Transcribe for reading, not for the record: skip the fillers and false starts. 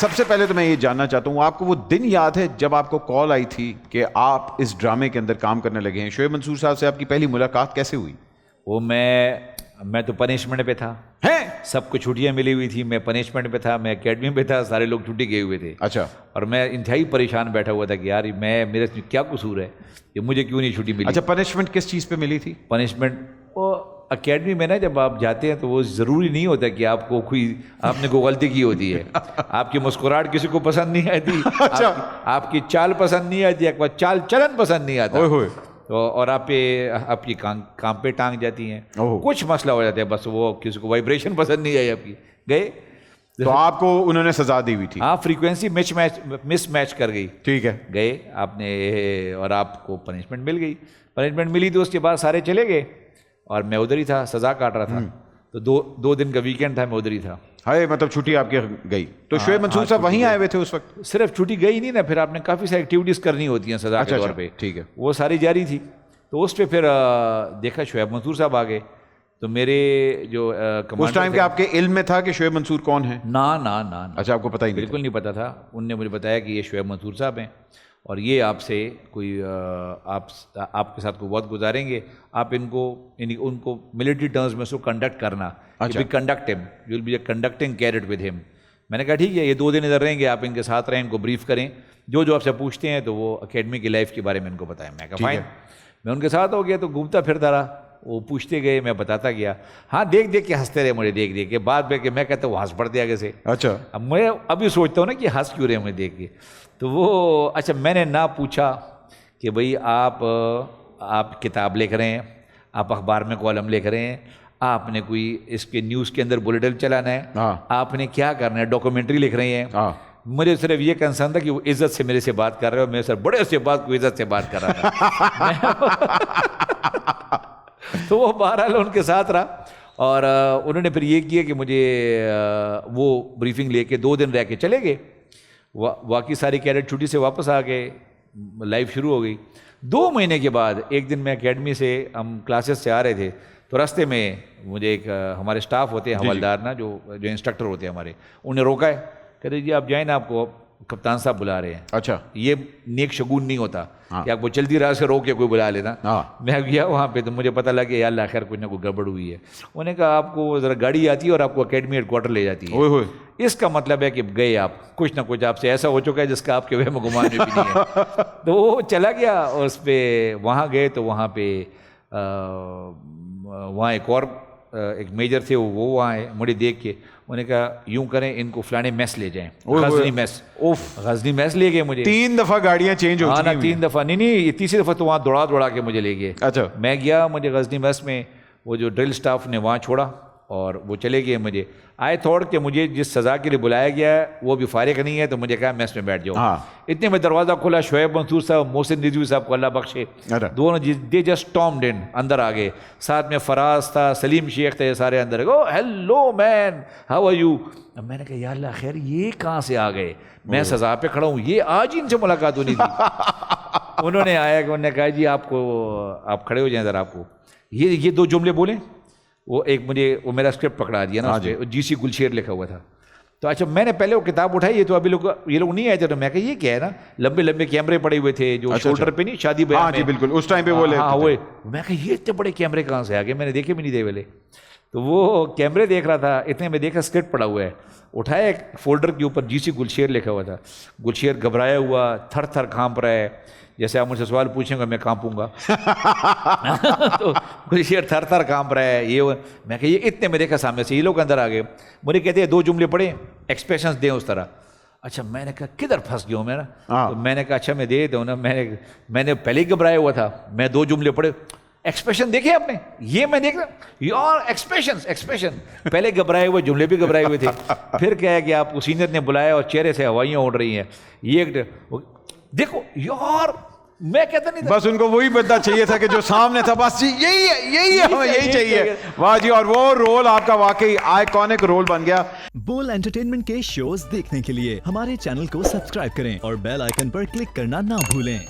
सबसे पहले तो मैं ये जानना चाहता हूँ, आपको वो दिन याद है जब आपको कॉल आई थी कि आप इस ड्रामे के अंदर काम करने लगे हैं? शोएब मंसूर साहब से आपकी पहली मुलाकात कैसे हुई? वो मैं तो पनिशमेंट पे था, हैं? सबको छुट्टियां मिली हुई थी, मैं पनिशमेंट पे था, मैं एकेडमी पे था, सारे लोग छुट्टी गए हुए थे। अच्छा। और मैं इंतहाई परेशान बैठा हुआ था कि यार मेरे से क्या कसूर है कि मुझे क्यों नहीं छुट्टी मिली। अच्छा, पनिशमेंट किस चीज़ पे मिली थी? पनिशमेंट वो एकेडमी में ना जब आप जाते हैं तो वो ज़रूरी नहीं होता कि आपको आपने कोई गलती की होती है। आपकी मुस्कुराहट किसी को पसंद नहीं आती। अच्छा। आपकी चाल पसंद नहीं आती, आपका चाल चलन पसंद नहीं आता। ओए होए। तो और आपकी काम पे टांग जाती हैं, ओह। कुछ मसला हो जाता है, बस वो किसी को वाइब्रेशन पसंद नहीं आई आपकी, गए। तो आपको उन्होंने सजा दी हुई थी? हाँ, फ्रीक्वेंसी मिसमैच कर गई। ठीक है, गए आपने और आपको पनिशमेंट मिल गई। पनिशमेंट मिली तो उसके बाद सारे चले गए और मैं उधर ही था, सजा काट रहा था। तो दो दिन का वीकेंड था, मैं उधर ही था। हाय, मतलब छुट्टी आपकी गई। तो शोएब मंसूर साहब वहीं आए हुए थे उस वक्त? सिर्फ छुट्टी गई नहीं ना, फिर आपने काफ़ी सारी एक्टिविटीज़ करनी होती हैं सजा के तौर पे। ठीक है, वो सारी जारी थी। तो उस पर फिर देखा शोएब मंसूर साहब आ गए। तो मेरे जो उस टाइम के आपके इल्म में था कि शोएब मंसूर कौन है? ना ना ना, ना। अच्छा, आपको पता ही नहीं? बिल्कुल नहीं पता था। उनने मुझे बताया कि ये शोएब मंसूर साहब हैं और ये आपसे कोई आपके साथ कोई वक्त गुजारेंगे, आप उनको मिलिट्री टर्म्स में उसको कंडक्ट करना। अच्छा। Conduct him, you will be a conducting cadet with him. मैंने कहा ठीक है, ये 2 दिन इधर रहेंगे, आप इनके साथ रहें, इनको ब्रीफ करें, जो आपसे पूछते हैं तो वो एकेडमी की लाइफ के बारे में इनको बताएं। मैं कहा फाइन। मैं उनके साथ हो गया तो घूमता फिरता रहा, वो पूछते गए, मैं बताता गया। हाँ, देख के हंसते रहे मुझे देख के। बाद में कि मैं कहता हूँ हंस पड़ते आगे से। अच्छा। अब मैं अभी सोचता हूँ ना कि हंस क्यों रहे मुझे देख के। तो वो अच्छा, मैंने ना पूछा कि भाई आप किताब लिख रहे हैं, आप अखबार में कॉलम लिख रहे हैं, आपने कोई इसके न्यूज़ के अंदर बुलेटिन चलाना है, आपने क्या करना है, डॉक्यूमेंट्री लिख रहे हैं। मुझे सिर्फ ये कंसर्न था कि वो इज्जत से मेरे से बात कर रहे हो। मैं सर बड़े से बात को इज्जत से बात कर रहा था। तो वो बहरहाल उनके साथ रहा और उन्होंने फिर ये किया कि मुझे वो ब्रीफिंग लेके 2 दिन रह के चले गए। बाकी सारी कैडेट छुट्टी से वापस आ गए, लाइफ शुरू हो गई। 2 महीने के बाद एक दिन मैं एकेडमी से, हम क्लासेस से आ रहे थे, तो रास्ते में मुझे एक हमारे स्टाफ होते हैं, हवलदार ना, जो इंस्ट्रक्टर होते हैं हमारे, उन्हें रोका है। कहते जी आप जाए ना, आपको कप्तान साहब बुला रहे हैं। अच्छा। ये नेक शगुन नहीं होता कि आपको चलती राह से रोक के कोई बुला लेना। मैं गया वहाँ पे तो मुझे पता लगा यार आखिर कुछ ना कुछ गड़बड़ हुई है। उन्होंने कहा आपको ज़रा गाड़ी आती है और आपको एकेडमी हेडक्वार्टर ले जाती है। ओए। इसका मतलब है कि गए आप, कुछ ना कुछ आपसे ऐसा हो चुका है जिसका आपके वह में गुमान में भी नहीं है। तो वो चला गया और उस पर वहाँ गए तो वहाँ पे वहाँ एक मेजर थे, वो वहाँ आए, मुझे देख के उन्होंने कहा यूं करें, इनको फलाने मैस ले जाएं, गजनी मैस। गजनी मैस ले गए मुझे। 3 दफ़ा गाड़ियाँ चेंज हो चुकी हैं। 3 दफ़ा नहीं, ये तीसरी दफ़ा तो वहाँ दौड़ा के मुझे ले गए। अच्छा। मैं गया, मुझे गजनी मैस में वो जो ड्रिल स्टाफ ने वहाँ छोड़ा और वो चले गए। मुझे आई थॉट कि मुझे जिस सज़ा के लिए बुलाया गया है वो भी फारिग नहीं है, तो मुझे कहा मैस में बैठ जाओ। इतने में दरवाज़ा खुला, शोएब मंसूर साहब, मोहसिन रिजवी साहब को अल्लाह बख्शे, दोनों दे जस्ट स्टॉर्म्ड इन, अंदर आ गए। साथ में फराज था, सलीम शेख थे, सारे अंदर। Oh hello man, how are you? मैंने कहा यार अल्लाह खैर, ये कहाँ से आ गए? मैं सज़ा पे खड़ा हूँ, ये आज ही इनसे मुलाकात होनी थी। उन्होंने आया कि उन्होंने कहा जी आप खड़े हो जाएं ज़रा, आपको ये 2 जुमले बोलें। वो वो मेरा स्क्रिप्ट पकड़ा दिया ना, GC गुलशेर लिखा हुआ था। तो अच्छा, मैंने पहले वो किताब उठाई, ये तो अभी ये लोग नहीं आए थे। तो मैं कहा ये क्या है ना, लंबे कैमरे पड़े हुए थे जो शोल्डर पे नहीं, शादी ब्याह में। जी बिल्कुल, उस टाइम पे वो मैं कहा ये इतने बड़े कैमरे कहाँ से आ गए, मैंने देखे भी नहीं थे पहले। तो वो कैमरे देख रहा था, इतने में देखा स्क्रिप्ट पड़ा हुआ है, उठाया, एक फोल्डर के ऊपर GC गुलशेर लिखा हुआ था। गुलशेर घबराया हुआ, थर कांप रहा है, जैसे आप मुझसे सवाल पूछेंगे मैं कांपूंगा। तो गुलशेर थर कांप रहा है, ये मैं कहा ये इतने में देखा सामने से ये लोग अंदर आ गए। मुझे कहते हैं 2 जुमले पढ़े, एक्सप्रेशंस दें उस तरह। अच्छा, मैंने कहा किधर फंस गया हूँ मैं ना। तो मैंने कहा अच्छा मैं दे दूँ ना, मैंने पहले ही घबराया हुआ था। मैं 2 जुमले पढ़े, एक्सप्रेशन देखे आपने, ये मैं देख रहा योर एक्सप्रेशन। पहले घबराए हुए, जुमले भी घबराए हुए थे। फिर क्या है कि आपको सीनियर ने बुलाया और चेहरे से हवाइयाँ उड़ रही हैं, ये देखो यार, मैं कहता नहीं था। बस उनको वही बंदा चाहिए था कि जो सामने था, बस यही है, हमें यही चाहिए। वाह जी, और वो रोल आपका वाकई आइकॉनिक रोल बन गया। बोल एंटरटेनमेंट के शोज देखने के लिए हमारे चैनल को सब्सक्राइब करें और बेल आइकन पर क्लिक करना ना भूलें।